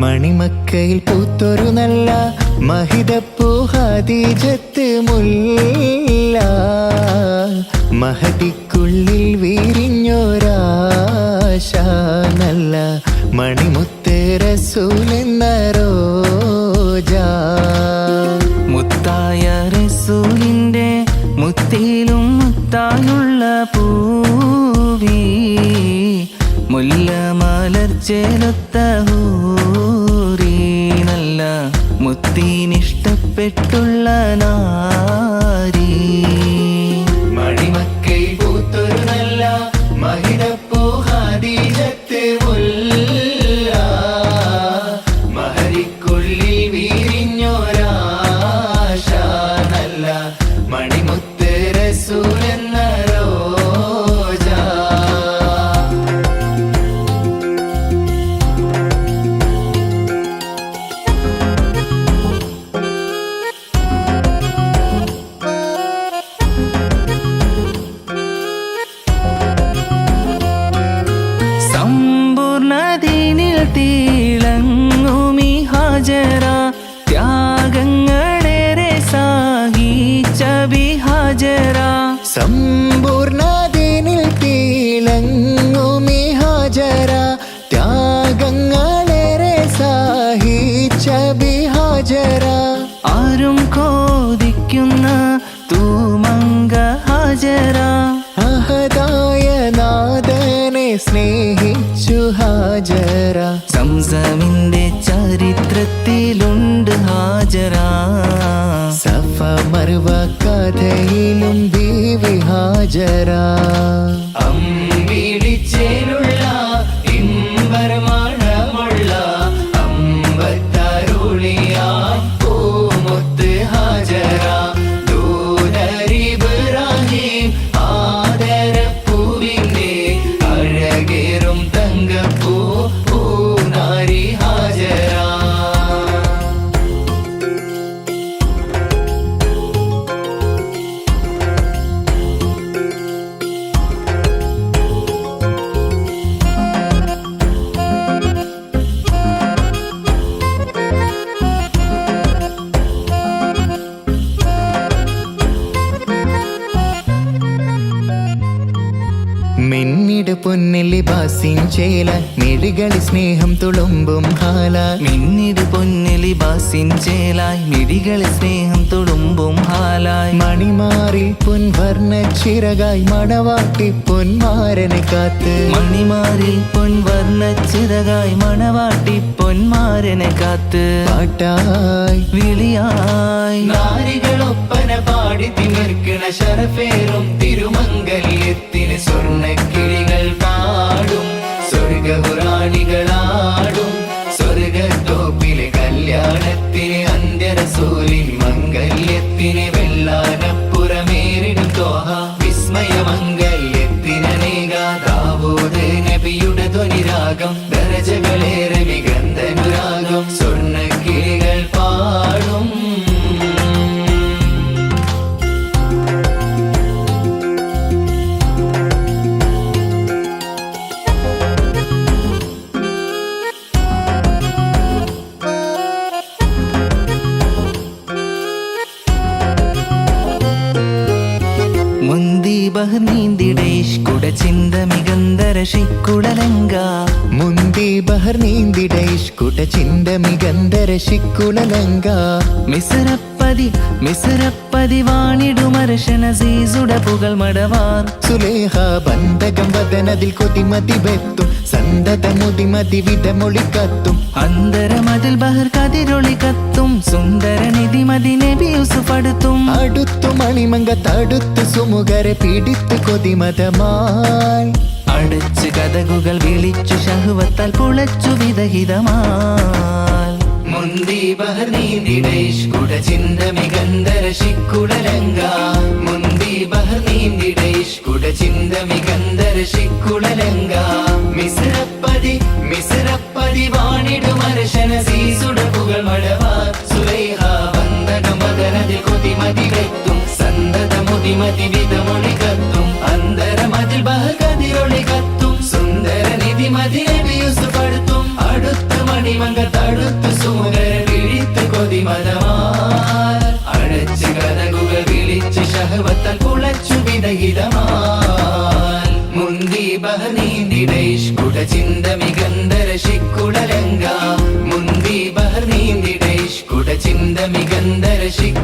മണിമക്കയിൽ പൂത്തൊരു നല്ല മഹിതപ്പൂ ഖദീജത്ത് മുല്ല മഹദിക്കുള്ളിൽ വിരിഞ്ഞൊരാശ നല്ല മണിമുത്ത് റസൂലെന്ന റോജ മുത്തായ റസൂലിന്റെ മുത്തിലും മുത്തായുള്ള പൂവി മുല്ല മലർച്ചേലൊത്ത ഹൂറി നല്ല മുത്തിനിഷ്ടപ്പെട്ടുള്ള നാരി മണിമക്കയിൽ പൂത്തൊരു നല്ല മഹിതപ്പൂ ഖദീജത്ത് മുല്ല മഹദിക്കുള്ളിൽ വിരിഞ്ഞൊരാശ നല്ല മണിമുത്ത് റസൂലെന്ന റോജ സമ്പൂർണദീനിൽ തിളങ്ങുമി ഹാജറ ത്യാഗങ്ങളേറെ സാഹിച്ച ബിഹാജറ സമ്പൂർണദീനിൽ തിളങ്ങുമി ഹാജറ ത്യാഗങ്ങളേറെ സാഹിച്ച ബിഹാജറ ആരും കോതിക്കുന്ന തൂമങ്ക ഹാജറ അഹദായ നാദനെ സ്നേഹിച്ചു ഹാജറ സംസമിന്റെ ചരിത്രത്തിലുണ്ട് ഹാജറ സഫ മർവ കഥയിലും ബീവി ഹാജറ അമ്പിളിച്ചേലുള്ള ഇമ്പരമണമുള്ള അമ്പത്തരുളിയായി പൂമുത്ത് ഹാജര ദൂതരിബ്രാഹിം ആദരപ്പൂവിന്റെ അഴകേറും തങ്കപ്പൂ പൂനാരി ഹാജര മിന്നിട് പൊന്നിലി ബാസിൻ ചേല മിഴികളി സ്നേഹം തുളുമ്പും ഹാല മിന്നിട് പൊന്നിലി ബാസിൻ ചേലായി മിഴികളിൽ സ്നേഹം തുളുമ്പും ഹാലായി മണിമാറിൽ പൊൻവർണ്ണ ചിറകായി മണവാട്ടി പൊന്മാരനെ കാത്ത് മണിമാരിൽ പൊൻവർണ്ണ ചിറകായി മണവാട്ടി പൊന്മാരനെ കാത്ത് പാട്ടായി വിളിയായി നാരികളൊപ്പന പാടി തിമിർക്കണ ശരഫേറും തിരുമംഗല്യത്തിന് സ്വർണ്ണക്കിളികൾ പാടും സ്വർഗപുരാണികളാടും സ്വർഗത്തോപ്പിലെ കല്യാണത്തിന് അന്ത്യരസൂലിൻ മംഗല്യത്തിന് വെള്ളാനപ്പുറമേറിടും തോഹ വിസ്മയമംഗല്യത്തിനേക ദാവൂദ് നബിയുടെ ധ്വനിരാഗം ദരജകളേറെ വിഗന്ധനുരാഗം സ്വർണ്ണക്കിളികൾ പാടും മുന്തി ബഹ്നീന്തിടേഷ് കുട ചിന്ത മികന്തരശിക്കുടലങ്ക മുന്തി ബഹർ നീന്തിടൈഷ് കുട ചിന്ത മികന്തരശിക്കുളലങ്ക മിസരപ്പതി വാണിടുമർശന സീസുട പുകൾ മടവാർ സുലേഹ ബന്ധകം വദനതിൽ കൊതിമതി വെത്തും സന്തത മുതിമതി വിധമൊളി കത്തും അന്തരമതിൽ ബഹർ കതിരൊളി കത്തും സുന്ദര നിധിമതി നബി യൂസുഫ് അടുത്തും അടുത്തു മണിമങ്ക തടുത്തു സുമുഖരെ പിടിത്തു കൊതിമതമായി അടച്ച് കഥകുകൾ വിളിച്ചു ശഹുവത്താൽ പുളച്ചു വിദഹിതമാൽ മുന്തി ബഹർ നീന്തിടൈഷ് കുട ചിന്ത മികന്തരശിക്കുളലങ്ക മുന്തി ബഹർ നീന്തിടൈഷ് കുട ചിന്ത മികന്തരശിക്കുളലങ്ക മിസരപ്പതി വാണിടുമർശന സീസുട പുകൾ മടവാർ സുലൈഹ ബന്ധകം വദനതിൽ കൊതിമതി വെത്തും സന്തത മുതിമതി വിധമൊളി കത്തും അന്തരമതിൽ ബഹർ കതിരൊളി കത്തും സുന്ദര നിധി മതി നബി യൂസുഫ് അടുത്തും അടുത്ത് മണിമങ്ക തടുത്തു സുമുഖര വിളിത്ത് കൊതിമതമാർ അടച്ച് കഥകുകൾ വിളിച്ച് ഷഹവത്താൽ കുളച്ചു വിദഹിതമാൽ മുന്തി ബഹർ നീന്തിട ഇഷ്കുട ചിന്ത മികന്ധര ശിക്കുടലങ്ക മുന്തി ബഹർ നീന്തിട ഇഷ്കുട ചിന്ത മികന്ധര ശിക്കുടലങ്ക